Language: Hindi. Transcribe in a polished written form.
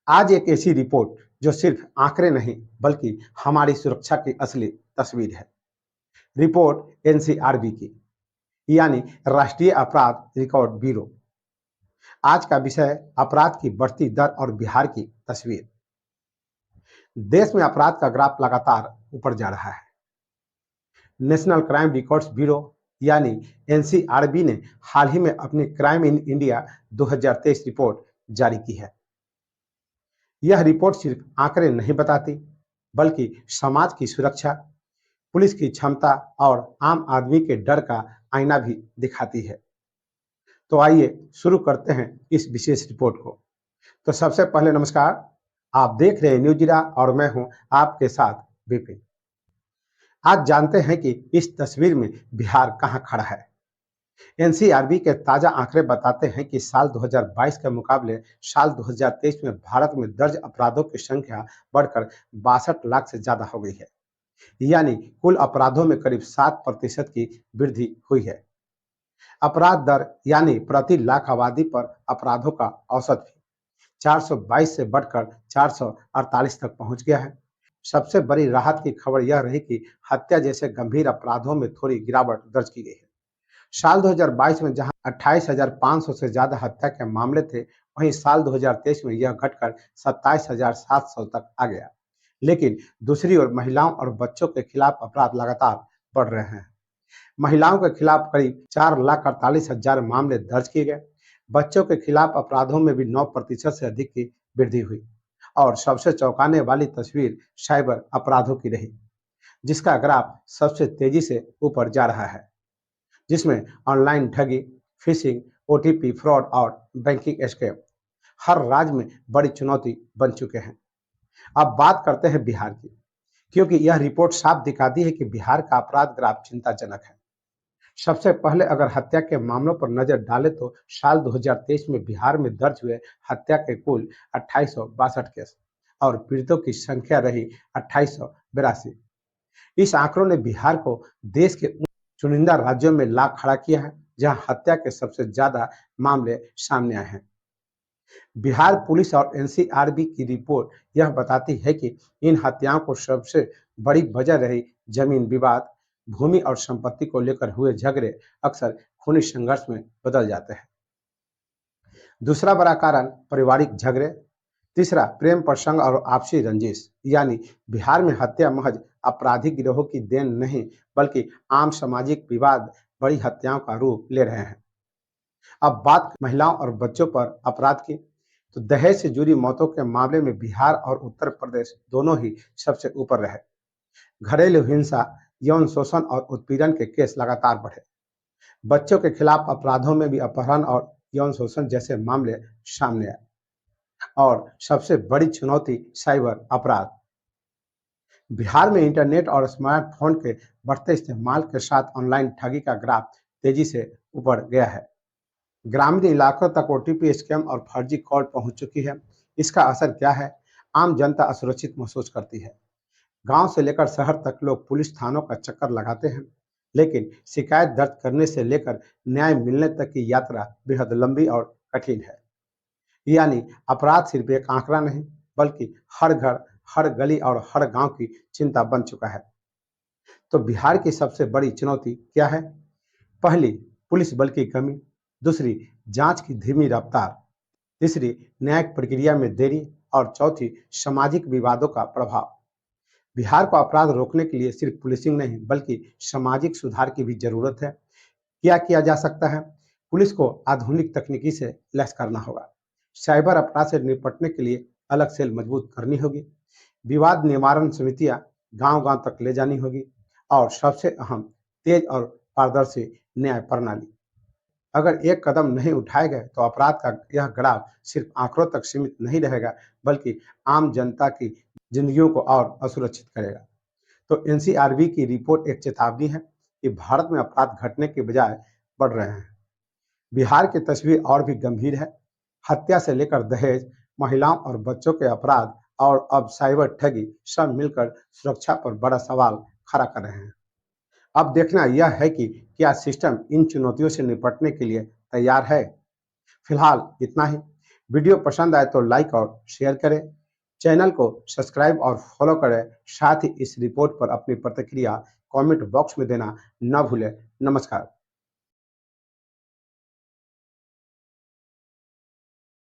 आज एक ऐसी रिपोर्ट जो सिर्फ आंकड़े नहीं बल्कि हमारी सुरक्षा की असली तस्वीर है। रिपोर्ट एनसीआरबी की यानी राष्ट्रीय अपराध रिकॉर्ड ब्यूरो। आज का विषय अपराध की बढ़ती दर और बिहार की तस्वीर। देश में अपराध का ग्राफ लगातार ऊपर जा रहा है। नेशनल क्राइम रिकॉर्ड्स ब्यूरो यानी एनसीआरबी ने हाल ही में अपनी क्राइम इन इंडिया 2023 रिपोर्ट जारी की है। यह रिपोर्ट सिर्फ आंकड़े नहीं बताती बल्कि समाज की सुरक्षा, पुलिस की क्षमता और आम आदमी के डर का आईना भी दिखाती है। तो आइए शुरू करते हैं इस विशेष रिपोर्ट को। तो सबसे पहले नमस्कार, आप देख रहे हैं न्यूजिरा और मैं हूं आपके साथ विपिन। आज जानते हैं कि इस तस्वीर में बिहार कहां खड़ा है। एनसीआरबी के ताजा आंकड़े बताते हैं कि साल 2022 के मुकाबले साल 2023 में भारत में दर्ज अपराधों की संख्या बढ़कर 62 लाख से ज्यादा हो गई है। यानी कुल अपराधों में करीब 7% की वृद्धि हुई है। अपराध दर यानी प्रति लाख आबादी पर अपराधों का औसत भी 422 से बढ़कर 448 तक पहुंच गया है। सबसे बड़ी राहत की खबर यह रही कि हत्या जैसे गंभीर अपराधों में थोड़ी गिरावट दर्ज की गई है। साल 2022 में जहां 28,500 से ज्यादा हत्या के मामले थे, वहीं साल 2023 में यह घटकर 27,700 तक आ गया। लेकिन दूसरी ओर महिलाओं और बच्चों के खिलाफ अपराध लगातार बढ़ रहे हैं। महिलाओं के खिलाफ करीब 4,48,000 मामले दर्ज किए गए। बच्चों के खिलाफ अपराधों में भी 9% से अधिक की वृद्धि हुई। और सबसे चौंकाने वाली तस्वीर साइबर अपराधों की रही, जिसका ग्राफ सबसे तेजी से ऊपर जा रहा है, जिसमें ऑनलाइन ठगी, फिशिंग, ओटीपी फ्रॉड और बैंकिंग स्कैम हर राज्य में बड़ी चुनौती बन चुके हैं। अब बात करते हैं बिहार की, क्योंकि यह रिपोर्ट साफ दिखाती है कि बिहार का अपराध ग्राफ चिंताजनक है। सबसे पहले अगर हत्या के मामलों पर नजर डालें तो साल 2023 में बिहार में दर्ज हुए हत्या के कुल 2862 केस और पीड़ितों की संख्या रही 2882। इस आंकड़ों ने बिहार को देश के उन चुनिंदा राज्यों में ला खड़ा किया है जहां हत्या के सबसे ज्यादा मामले सामने आए हैं। बिहार पुलिस और एनसीआरबी की रिपोर्ट यह बताती है कि इन हत्याओं को सबसे बड़ी वजह रही जमीन विवाद, भूमि और संपत्ति को लेकर हुए झगड़े अक्सर खूनी संघर्ष में बदल जाते हैं। दूसरा बड़ा कारण पारिवारिक झगड़े, तीसरा प्रेम प्रसंग और आपसी रंजिश। यानी बिहार में हत्या महज आपराधिक गिरोहों की देन नहीं बल्कि आम सामाजिक विवाद बड़ी हत्याओं का रूप ले रहे हैं। अब बात महिलाओं और बच्चों पर अपराध की, तो दहेज से जुड़ी मौतों के मामले में बिहार और उत्तर प्रदेश दोनों ही सबसे ऊपर रहे। घरेलू हिंसा, यौन शोषण और उत्पीड़न के केस लगातार बढ़े। बच्चों के खिलाफ अपराधों में भी अपहरण और यौन शोषण जैसे मामले सामने आए। और सबसे बड़ी चुनौती साइबर अपराध। बिहार में इंटरनेट और स्मार्टफोन के बढ़ते इस्तेमाल के साथ ऑनलाइन ठगी का ग्राफ तेजी से ऊपर गया है। ग्रामीण इलाकों तक ओटीपी स्कैम और फर्जी कॉल पहुंच चुकी है। इसका असर क्या है? आम जनता असुरक्षित महसूस करती है। गांव से लेकर शहर तक लोग पुलिस थानों का चक्कर लगाते हैं, लेकिन शिकायत दर्ज करने से लेकर न्याय मिलने तक की यात्रा बेहद लंबी और कठिन है। यानी अपराध सिर्फ एक आंकड़ा नहीं बल्कि हर घर, हर गली और हर गांव की चिंता बन चुका है। तो बिहार की सबसे बड़ी चुनौती क्या है? पहली, पुलिस बल की कमी। दूसरी, जांच की धीमी रफ्तार। तीसरी, न्यायिक प्रक्रिया में देरी। और चौथी, सामाजिक विवादों का प्रभाव। बिहार को अपराध रोकने के लिए सिर्फ पुलिसिंग नहीं बल्कि सामाजिक सुधार की भी जरूरत है। क्या किया जा सकता है? पुलिस को आधुनिक तकनीकी से लैस करना होगा। साइबर अपराध से निपटने के लिए अलग सेल मजबूत करनी होगी। विवाद निवारण समितियां गांव-गांव तक ले जानी होगी। और सबसे अहम, तेज और पारदर्शी न्याय प्रणाली। अगर एक कदम नहीं उठाए गए तो अपराध का यह ग्राफ सिर्फ आंकड़ों तक सीमित नहीं रहेगा बल्कि आम जनता की जिंदगियों को और असुरक्षित करेगा। तो एनसीआरबी की रिपोर्ट एक चेतावनी है कि भारत में अपराध घटने के बजाय बढ़ रहे हैं। बिहार की तस्वीर और भी गंभीर है। हत्या से लेकर दहेज, महिलाओं और बच्चों के अपराध और अब साइबर ठगी सब मिलकर सुरक्षा पर बड़ा सवाल खड़ा कर रहे हैं। अब देखना यह है कि क्या सिस्टम इन चुनौतियों से निपटने के लिए तैयार है। फिलहाल इतना ही। वीडियो पसंद आए तो लाइक और शेयर करें, चैनल को सब्सक्राइब और फॉलो करें। साथ ही इस रिपोर्ट पर अपनी प्रतिक्रिया कमेंट बॉक्स में देना न भूलें। नमस्कार।